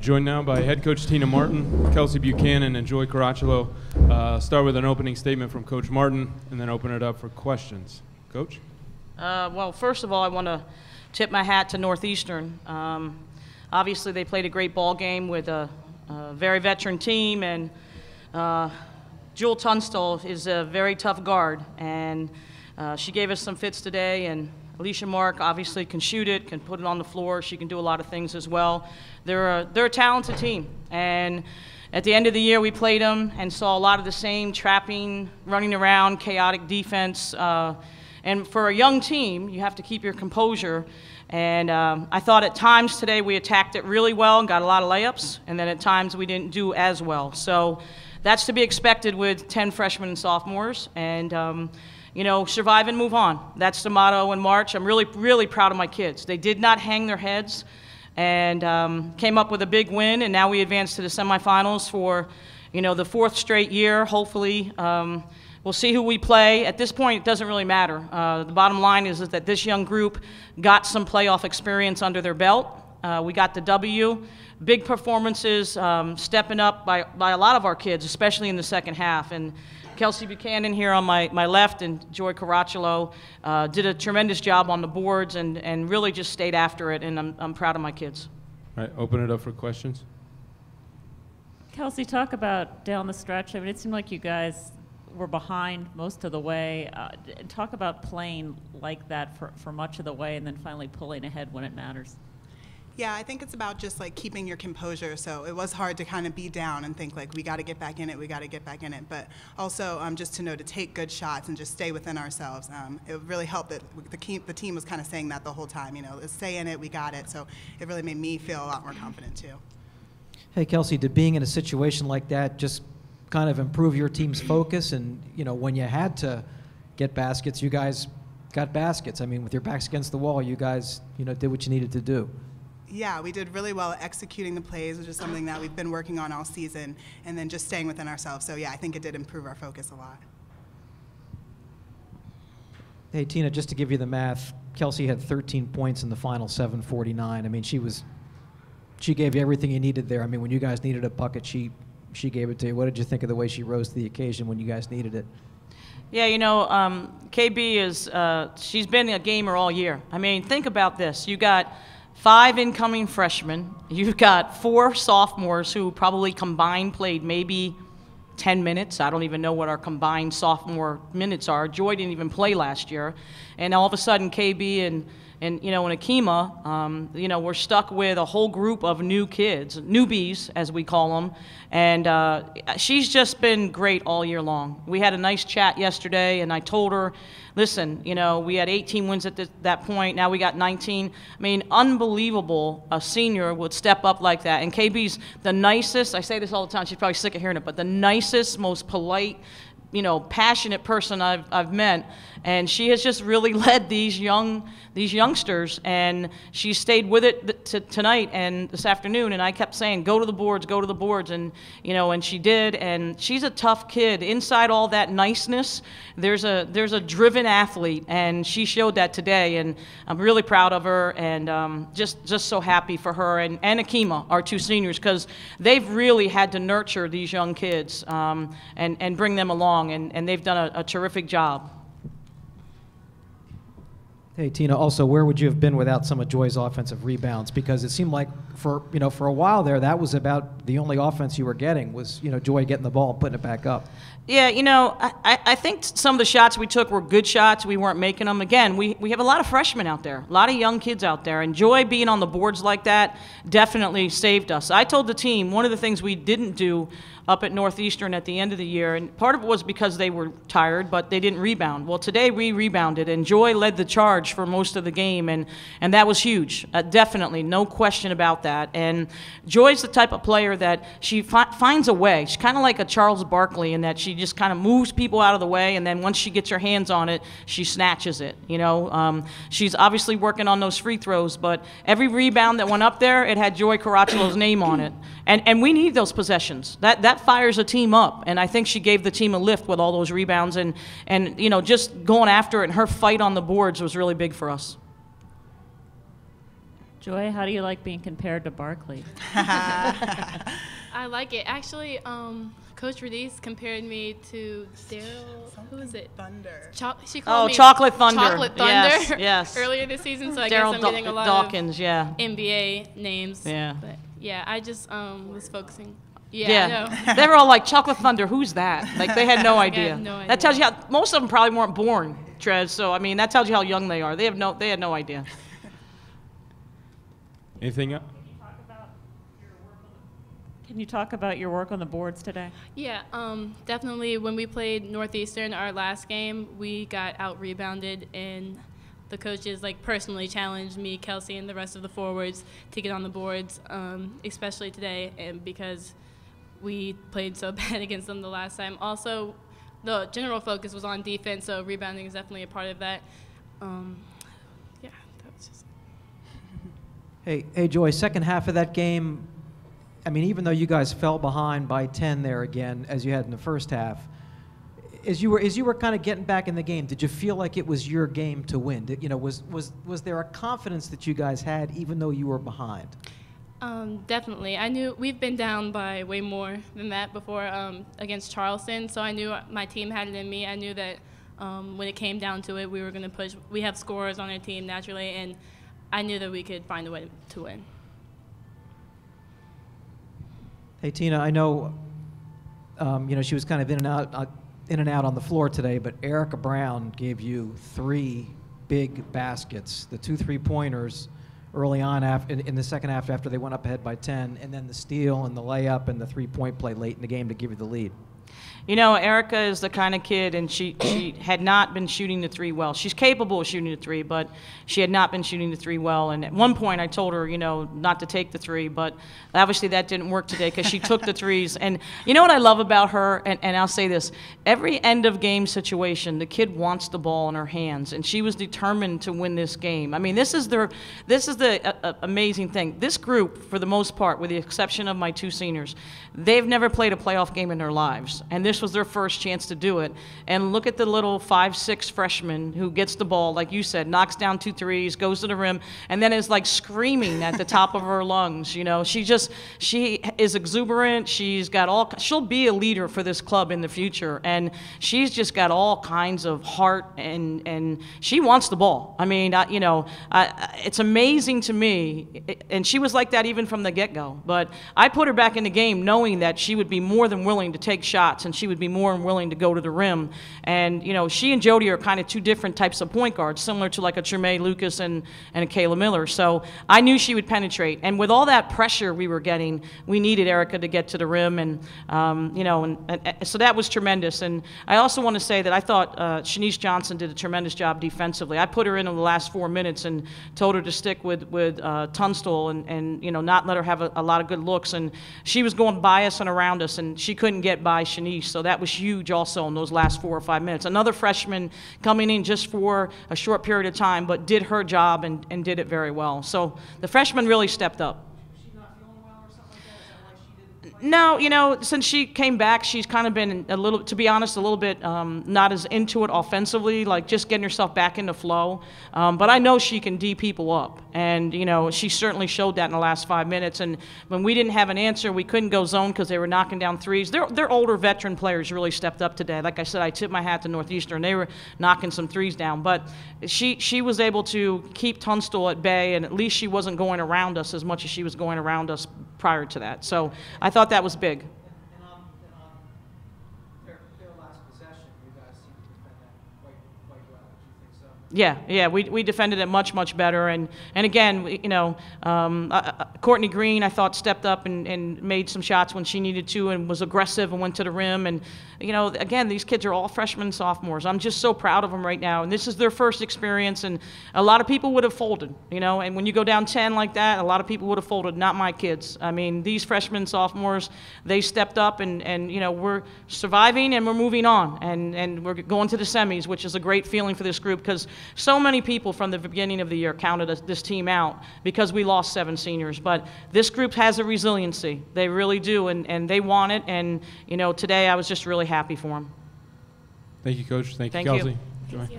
Joined now by head coach Tina Martin, Kelsey Buchanan, and Joy Caracciolo. Start with an opening statement from Coach Martin, and then open it up for questions. Coach? Well, first of all, I want to tip my hat to Northeastern. Obviously, they played a great ball game with a very veteran team, and Jewel Tunstall is a very tough guard, and she gave us some fits today, and Alicia Mark obviously can shoot it, can put it on the floor. She can do a lot of things as well. They're a talented team, and at the end of the year we played them and saw a lot of the same trapping, running around, chaotic defense. And for a young team, you have to keep your composure. And I thought at times today we attacked it really well and got a lot of layups, and then at times we didn't do as well. So that's to be expected with 10 freshmen and sophomores. And you know, survive and move on. That's the motto in March. I'm really, really proud of my kids. They did not hang their heads and came up with a big win, and now we advance to the semifinals for, you know, the 4th straight year. Hopefully, we'll see who we play. At this point, it doesn't really matter. The bottom line is that this young group got some playoff experience under their belt. We got the W. Big performances, stepping up by a lot of our kids, especially in the second half. And Kelsey Buchanan here on my left and Joy Caracciolo did a tremendous job on the boards and really just stayed after it, and I'm proud of my kids. All right, open it up for questions. Kelsey, talk about down the stretch. I mean, it seemed like you guys were behind most of the way. Talk about playing like that for much of the way and then finally pulling ahead when it matters. Yeah, I think it's about just like keeping your composure. So it was hard to kind of be down and think like, we got to get back in it, we got to get back in it. But also just to know to take good shots and just stay within ourselves. It really helped that the team was kind of saying that the whole time, you know, let's stay in it, we got it. So it really made me feel a lot more confident too. Hey, Kelsey, did being in a situation like that just kind of improve your team's focus? And, you know, when you had to get baskets, you guys got baskets. I mean, with your backs against the wall, you guys, you know, did what you needed to do. Yeah, we did really well at executing the plays, which is something that we've been working on all season, and then just staying within ourselves. So yeah, I think it did improve our focus a lot. Hey, Tina, just to give you the math, Kelsey had 13 points in the final 7:49. I mean, she gave you everything you needed there. I mean, when you guys needed a bucket, she gave it to you. What did you think of the way she rose to the occasion when you guys needed it? Yeah, you know, KB is, she's been a gamer all year. I mean, think about this. You got 5 incoming freshmen. You've got 4 sophomores who probably combined played maybe 10 minutes. I don't even know what our combined sophomore minutes are. Joy didn't even play last year. And all of a sudden, KB and you know, and Akima, you know, we're stuck with a whole group of new kids, newbies, as we call them. And she's just been great all year long. We had a nice chat yesterday, and I told her, listen, you know, we had 18 wins at that point. Now we got 19. I mean, unbelievable a senior would step up like that. And KB's the nicest, I say this all the time, she's probably sick of hearing it, but the nicest, most polite, you know, passionate person I've met, and she has just really led these youngsters, and she stayed with it tonight and this afternoon. And I kept saying, go to the boards, and you know, and she did. And she's a tough kid. Inside all that niceness, there's a driven athlete, and she showed that today. And I'm really proud of her, and just so happy for her and Akima, our 2 seniors, because they've really had to nurture these young kids and bring them along. And they've done a terrific job. Hey, Tina, also, where would you have been without some of Joy's offensive rebounds? Because it seemed like for a while there, that was about the only offense you were getting was, you know, Joy getting the ball and putting it back up. Yeah, you know, I think some of the shots we took were good shots. We weren't making them. Again, we have a lot of freshmen out there, a lot of young kids out there, and Joy being on the boards like that definitely saved us. I told the team one of the things we didn't do up at Northeastern at the end of the year, and part of it was because they were tired, but they didn't rebound. Well, today we rebounded, and Joy led the charge for most of the game, and that was huge. Definitely, no question about that. And Joy's the type of player that she finds a way. She's kind of like a Charles Barkley in that she just kind of moves people out of the way, and then once she gets her hands on it, she snatches it. You know, she's obviously working on those free throws, but every rebound that went up there, it had Joy Caracciolo's name on it. And we need those possessions. That fires a team up, and I think she gave the team a lift with all those rebounds, and you know, just going after it, and her fight on the boards was really big for us. Joy, how do you like being compared to Barkley? I like it. Actually, Coach Radice compared me to Daryl. Who is it? Thunder. She called me Chocolate Thunder. Chocolate Thunder. Yes, yes. Earlier this season, so I Daryl guess I'm getting a lot Dawkins, of yeah. NBA names. Yeah. But yeah, I just was focusing. Yeah, I know. They were all like, Chocolate Thunder, who's that? Like, they had no I idea. had no idea. That tells you how, most of them probably weren't born, Trez, so, I mean, that tells you how young they are. They had no idea. Anything else? Can you talk about your work on the boards today? Yeah, definitely. When we played Northeastern, our last game, we got out-rebounded, and the coaches personally challenged me, Kelsey, and the rest of the forwards to get on the boards, especially today, and because we played so bad against them the last time. Also, the general focus was on defense, so rebounding is definitely a part of that. Yeah, that was just. Hey, Joy, second half of that game, I mean, even though you guys fell behind by 10 there again, as you had in the first half, as you were kind of getting back in the game, did you feel like it was your game to win? Was there a confidence that you guys had, even though you were behind? Definitely. I knew we've been down by way more than that before against Charleston, so I knew my team had it in me. I knew that when it came down to it, we were going to push. We have scorers on our team naturally, and I knew that we could find a way to win. Hey, Tina, I know, she was kind of in and out on the floor today, but Erica Brown gave you 3 big baskets, the 2 3-pointers early on in the second half after they went up ahead by 10, and then the steal and the layup and the 3-point play late in the game to give you the lead. You know, Erica is the kind of kid, and she had not been shooting the 3 well. She's capable of shooting the 3, but she had not been shooting the 3 well. And at one point, I told her, not to take the 3, but obviously that didn't work today because she took the 3s. And you know what I love about her? And I'll say this: every end of game situation, the kid wants the ball in her hands, and she was determined to win this game. I mean, this is the amazing thing. This group, for the most part, with the exception of my 2 seniors, they've never played a playoff game in their lives, and this was their first chance to do it. And look at the little 5'6" freshman who gets the ball, like you said, knocks down 2 threes, goes to the rim, and then is like screaming at the top of her lungs. She is exuberant. She'll be a leader for this club in the future, and she's just got all kinds of heart, and she wants the ball. I mean, it's amazing to me, and she was like that even from the get-go. But I put her back in the game knowing that she would be more than willing to take shots, and she would be more than willing to go to the rim. And she and Jody are kind of 2 different types of point guards, similar to like a Tremaine Lucas and a Kayla Miller. So I knew she would penetrate. And with all that pressure we were getting, we needed Erica to get to the rim, and so that was tremendous. And I also want to say that I thought Shanice Johnson did a tremendous job defensively. I put her in the last 4 minutes and told her to stick with Tunstall and not let her have a lot of good looks. And she was going by us and around us, and she couldn't get by Shanice. So that was huge also in those last 4 or 5 minutes. Another freshman coming in just for a short period of time, but did her job and did it very well. So the freshmen really stepped up. No, since she came back, she's kind of been a little, to be honest, a little bit not as into it offensively, like just getting herself back into flow. But I know she can D people up, and she certainly showed that in the last 5 minutes. And when we didn't have an answer, we couldn't go zone because they were knocking down 3s. Their older veteran players really stepped up today. Like I said, I tipped my hat to Northeastern. They were knocking some 3s down, but she was able to keep Tunstall at bay, and at least she wasn't going around us as much as she was going around us prior to that. So I thought that was big. And on their last possession, you guys seem to defend that quite well. Do you think so? Yeah, we defended it much better, and again, Courtney Green, I thought, stepped up and made some shots when she needed to, and was aggressive and went to the rim. And again, these kids are all freshmen, sophomores. I'm just so proud of them right now, and this is their first experience. And a lot of people would have folded, and when you go down 10 like that, a lot of people would have folded. Not my kids. I mean, these freshmen, sophomores, they stepped up, and we're surviving and we're moving on, and we're going to the semis, which is a great feeling for this group, because so many people from the beginning of the year counted this team out because we lost 7 seniors. But this group has a resiliency. They really do, and they want it. And today I was just really happy for them. Thank you, Coach. Thank you, Thank you. Kelsey. Joy. Thank you.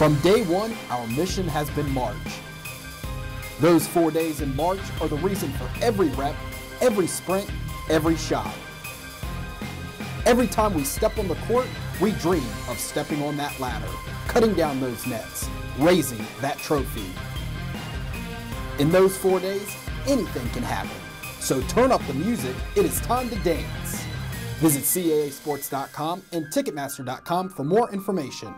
From day one, our mission has been March. Those 4 days in March are the reason for every rep, every sprint, every shot. Every time we step on the court, we dream of stepping on that ladder, cutting down those nets, raising that trophy. In those 4 days, anything can happen. So turn up the music, it is time to dance. Visit CAAsports.com and Ticketmaster.com for more information.